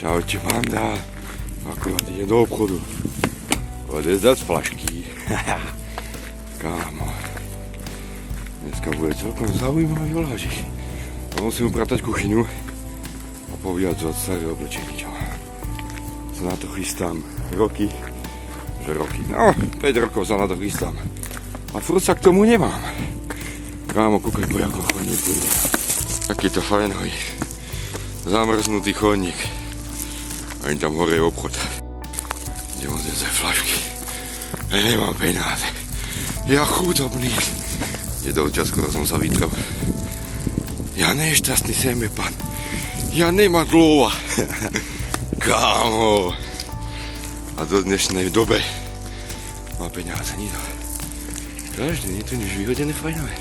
Čaute, Vanda. Akurát ide do obchodu. Odezdať flašky. Kámo. Dneska bude celkom zaujímavý vlážik. Musím upratať kuchyňu a povyjadzovať staré oblečenie. Sa na to chystám roky. No, 5 rokov sa na to chystám. A furt sa k tomu nemám. Kámo, kúkaj, ako chodník bude. Takýto fajnový. Zamrznutý chodník. Ani tam hore je obchod. Idem odezať flašky. Ja nemám peniaze. Ja chudobný. Jedol čas, skoro som sa vytrel. Ja nešťastný seme pán. Ja nemám dlova. Kámo. A do dnešnej dobe má peniaze nikto. Každý nie to nič vyhodené fajnové.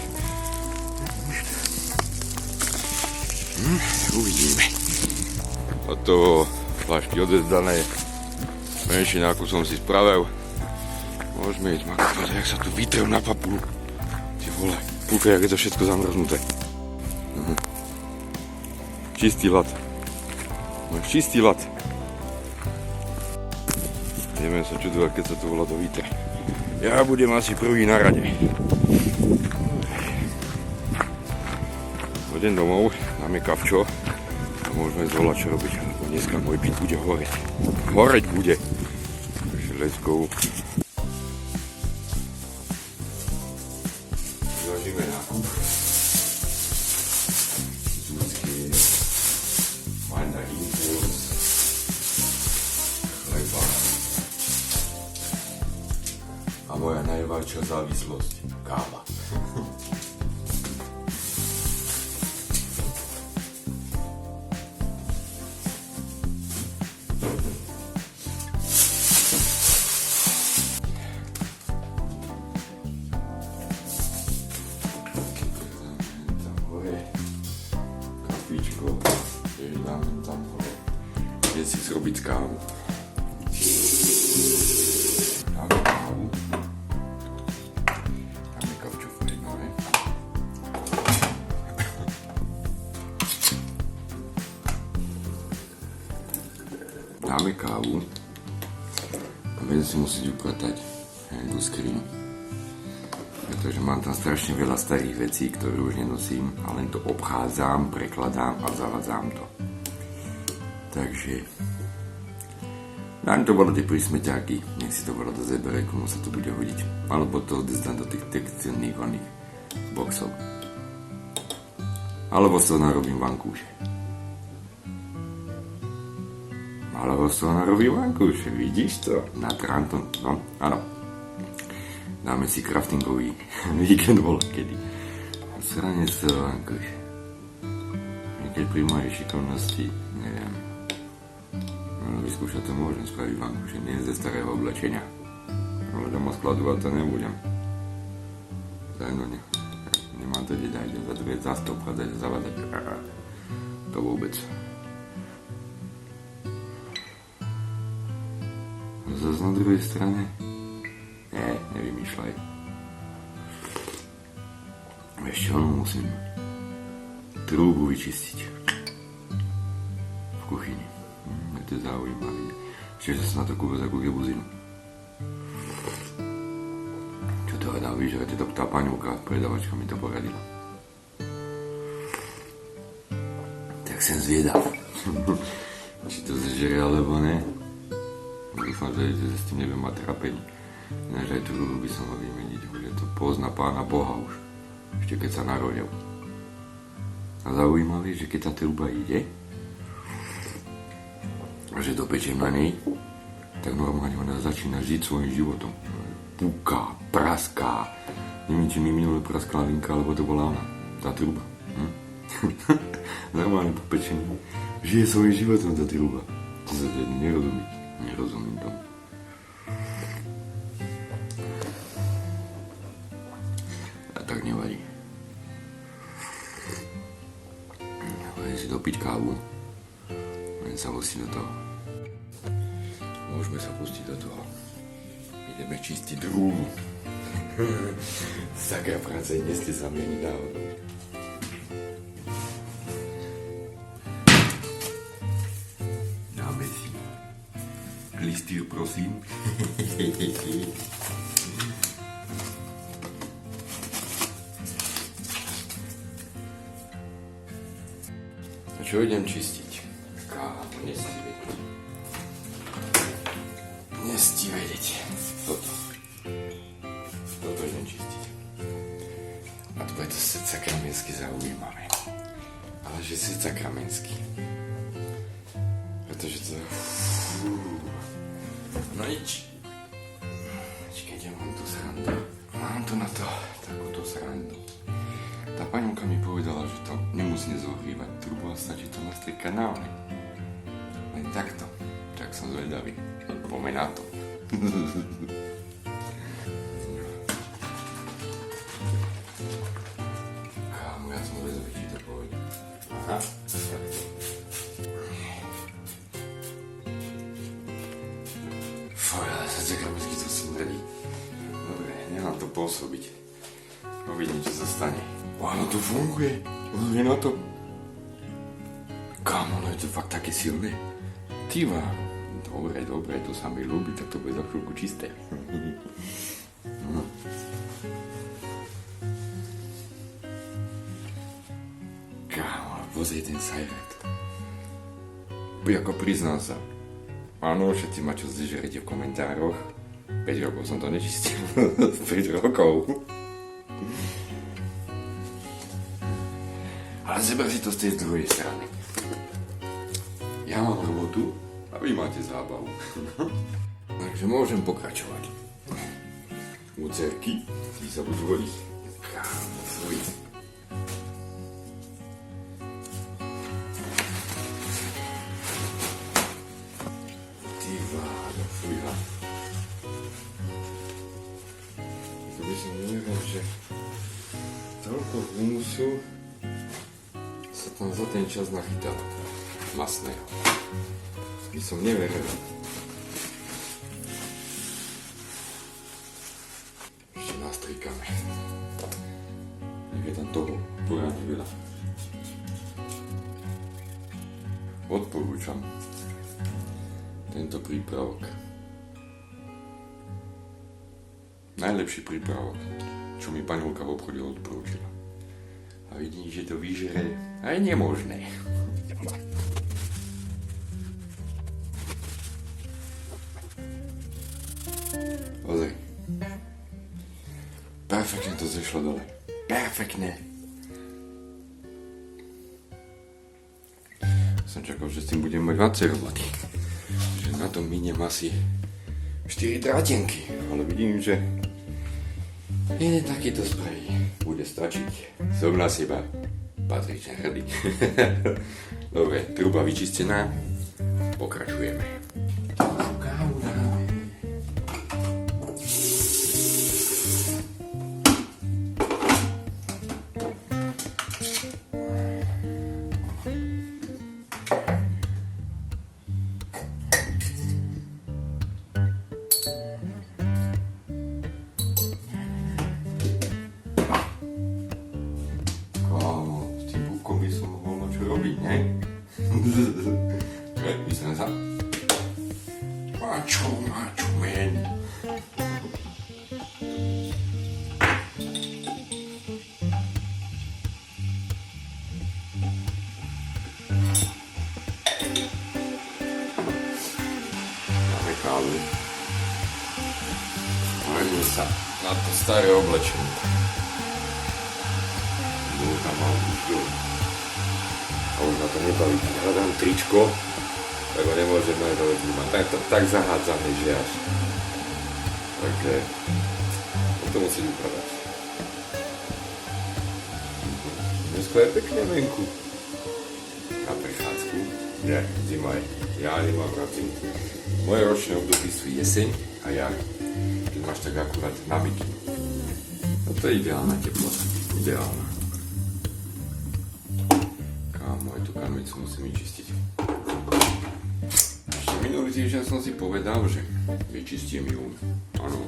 Uvidíme. A to flašky odezdané. Menšina, ako som si spravil. Môžeme ísť makať, jak sa tu vytrel na papulu. Ty vole, kúkaj, jak je to všetko zamrznuté. Čistý lat. Máš čistý lat. Neviem sa čudovať, keď sa to volá do vítra. Ja budem asi prvý na rade. Idem domov, dáme kavčo a môžeme zvolať, čo robiť. Lebo dneska môj byt bude horeť. Horeť bude. Takže let's go. Zvažíme nákup. Zúcky, mandarín, chleba. A moja najväčšia závislosť, káva. Idem si zrobiť kávu. Dáme kávu. Dáme kavčo fajnové. Dáme kávu. A budem si musieť upratať tú skrinu. Pretože mám tam strašne veľa starých vecí, ktoré už nenosím a len to obchádzam, prekladám a zavadzám to. Takže dám to bolo tie prísmeťáky, nech si to bolo do zebere, komu sa to bude hodiť. Alebo to odezdám do tých textilných oných boxov. Alebo z toho narobím vankúše. Vidíš to? Na Tranton, no, áno. Dáme si craftingový víkend kedy. Sranec vankúše. Keď pri mojej šikovnosti, neviem. Vyskúšať to môžem spraviť vankúše, nie ze starého oblečenia. Ale doma skladovať to nebudem. Zajno nemám to kde dať, za stop chádzať a zavadzať. To vôbec. Zas na druhej strane? Nie, nevymýšľaj. Ešte ono musím trúbu vyčistiť. V kuchyni. To je zaujímavé. Ešte sa na to kúpe za kúkebuzinu. Čo to hľadám vyžrať, to tá paňovka, predavačka mi to poradila. Tak som zviedal. Či to zžere alebo ne. Dúfam, že s tým nebudem mať trápení. Ináč aj tú rudu by som ho vymeniť, že to pozná Pána Boha už. Ešte keď sa narodil. A zaujímavé, že keď tá truba ide, a že dopečem na nej, tak normálne ona začína žiť svojím životom. Púka, praská. Neviem, či mi minule praskala linka, alebo to bola ona, tá truba. Normálne po pečení. Žije svojím životom tá truba. To sa teda nerozumím tomu. A tak nevadí. Budem si dopiť kávu. Budem sa pustiť do toho. Môžeme sa pustiť do toho. Ideme čistiť drúbu. Taká práca dnes ste sa mení dávno. Dáme Listýr, prosím. A čo idem čistiť? Kámo, nestí vedieť. Nestí vedieť. Toto idem čistiť. A to bude to srdce kamensky zaujímavé. Ale že srdce kamensky. Pretože to... No nič. Počkaj, ja mám tu srandu. Mám tu na to takúto srandu. Tá paňovka mi povedala, že to nemusí zohrívať trubu a stačí to nastriekať na oheň. Len takto. Tak som zvedavý. Poďme na to. Kámo, ja som zvedavý, či to pôjde. Aha, takto. Fúra, sa kamensky to smrdí. Dobre, nemám to pôsobiť. Uvidím, čo sa stane. Áno, to funguje. Funguje na to. Kámo, no je to fakt také silné. Tyva. Dobre, to sa mi ľúbi, tak to bude za chvíľku čisté. No. Kámo, pozri ten sajrak. Ako priznám sa. Áno, všetci ma čo zžerete v komentároch. 5 rokov som to nečistil. 5 rokov. Ale zeber si to z tej druhej strany. Ja mám robotu a vy máte zábavu. Takže môžem pokračovať. Lucerky, tí sa budú vodiť. Kámo, fuj. Ty vádo, fujha. To by som nevedel, že toľko humusu sa tam za ten čas nachytalo. Masného. By som neveril. Ešte nastrikáme. Nech je tam toho poriadne veľa. Odporúčam tento prípravok. Najlepší prípravok, čo mi paňovka v obchode odporúčila. A vidím, že to vyžere aj nemožné. Pozri. Perfektne to zešlo dole. Perfektne. Som čakal, že s tým budem mať viacej roboty. Že na tom miniem asi 4 drátenky. Ale vidím, že jeden takýto sprej bude stačiť. Som na seba patrične hrdý. Dobre, truba vyčistená. Pokračujeme. Kávu dáme. Myslím sa. Mačo, man. Máme kávu. Vrním sa na to staré oblečenie. Dúfam, mám už dole. A už ma to nebaví, keď hľadám tričko, tak ho nemôžem nájsť do vedí. Mám tak zahádzané, že až. Takže to musí vypadať. Dneska je pekne venku. Na prechádzku. Nie, zima je. Ja nemám rád zimu. Moje ročné obdobie sú jeseň a jar. Keď máš tak akurát na bikini. No to je ideálna teplota. Ideálna. Kámo, aj tú kamicu musím vyčistiť. Ešte minulý týždeň som si povedal, že vyčistím ju. Áno.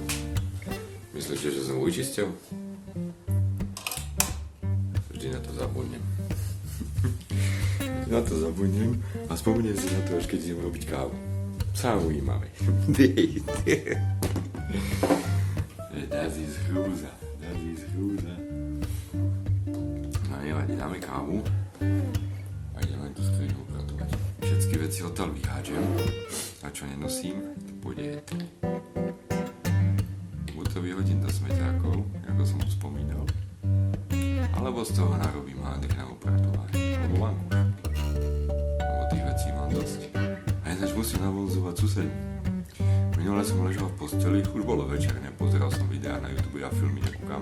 Myslíte, že som vyčistil? Vždy na to zabudnem. Na to zabudnem a spomeniem si na to, až keď idem robiť kávu. Zaujímavé. Das ist hrúza. No nevadí, dáme kávu a ideme tú skriňu upratovať. Všetky veci odtiaľ vyháčem a čo nenosím, to pôjde jet. Buď to vyhodím do smeťákov, ako som už spomínal, alebo z toho narobím hádek na upratovanie, alebo vankuš. Lebo tých vecí mám dosť. A ináč musím navonzovať sused. Minule som ležal v posteli, už bolo večer, nepozeral som videá na YouTube, ja filmy nekúkam.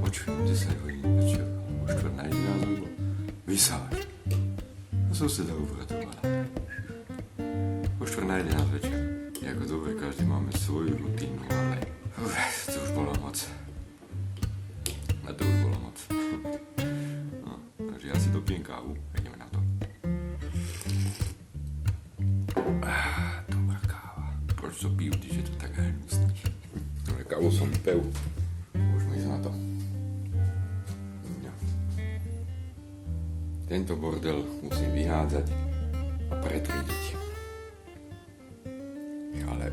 Počujem 10 hodín večer, už 4:11 bolo. Vysávač. A suseda upratovala. O 4:11 večer. Jako dobre, každý máme svoju rutínu, ale to už bolo moc. A to už bolo moc. No, takže ja si dopijem kávu a ideme na to. Dobrá káva. Proč to piju, když je to tak hnusný? Ale kávu som vypil. Môžeme ísť na to. No. Tento bordel musím vyhádzať a pretriediť. Ale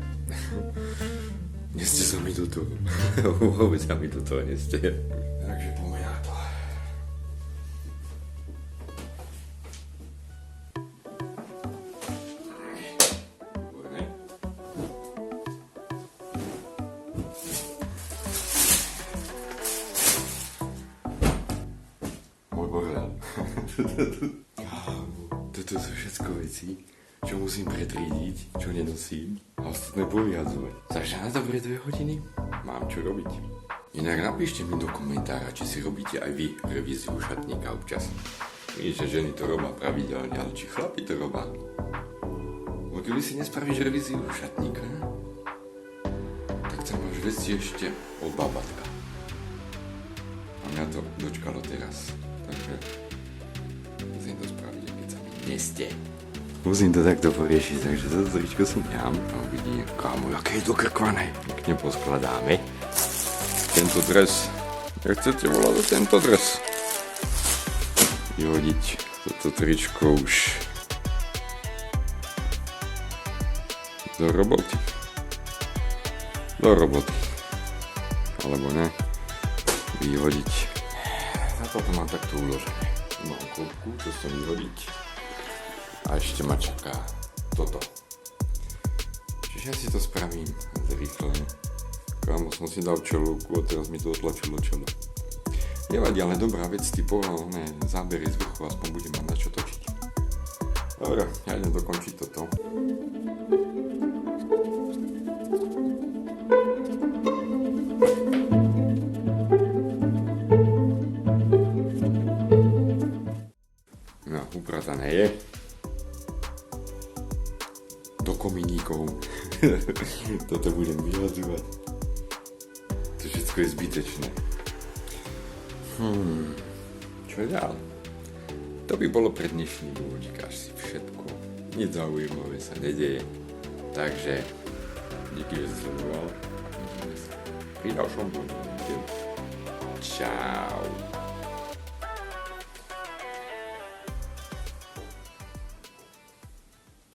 neste sa mi do toho. Vôbec sa mi do toho neste. Takže poďme na to. Môj bordel. Toto sú všetko veci, čo musím pretriediť, čo nenosím a ostatné povyhadzovať. Takže na dobre 2 hodiny mám čo robiť. Inak napíšte mi do komentára, či si robíte aj vy revíziu šatníka občas. Vidíte, ženy to robia pravidelne, ale či chlapi to robia? Bo keby si nespravíš revíziu šatníka, tak sa máš veci ešte od babatka. A mňa to dočkalo teraz. Takže musím to spraviť, keď sa mi neste. Musím to takto poriešiť, takže toto tričko si dám a uvidím, kámo, aké je dokrkvané. Pekne poskladáme. Tento dres, jak chcete volať tento dres? Vyhodiť toto tričko už do roboty. Do roboty. Alebo ne, vyhodiť. A toto mám takto uložené. Mám koľku, čo chcem vyhodiť. A ešte ma čaká toto. Čiže ja si to spravím zrýchlene. Kámo, som si dal čelovku a teraz mi to otlačilo čelo. Nevadí, ale dobrá vec, typoval zábery z vrchu, aspoň budem mať na čo točiť. Dobre, ja idem dokončiť toto. No, upratané je. Do kominíkov. Toto budem vyhadzovať. To všetko je zbytečné. Čo je ďalej? To by bolo pre dnešný úvodík asi všetko. Nič zaujímavé sa nedeje. Takže díky, že si sledoval. Pri ďalšom. Čau.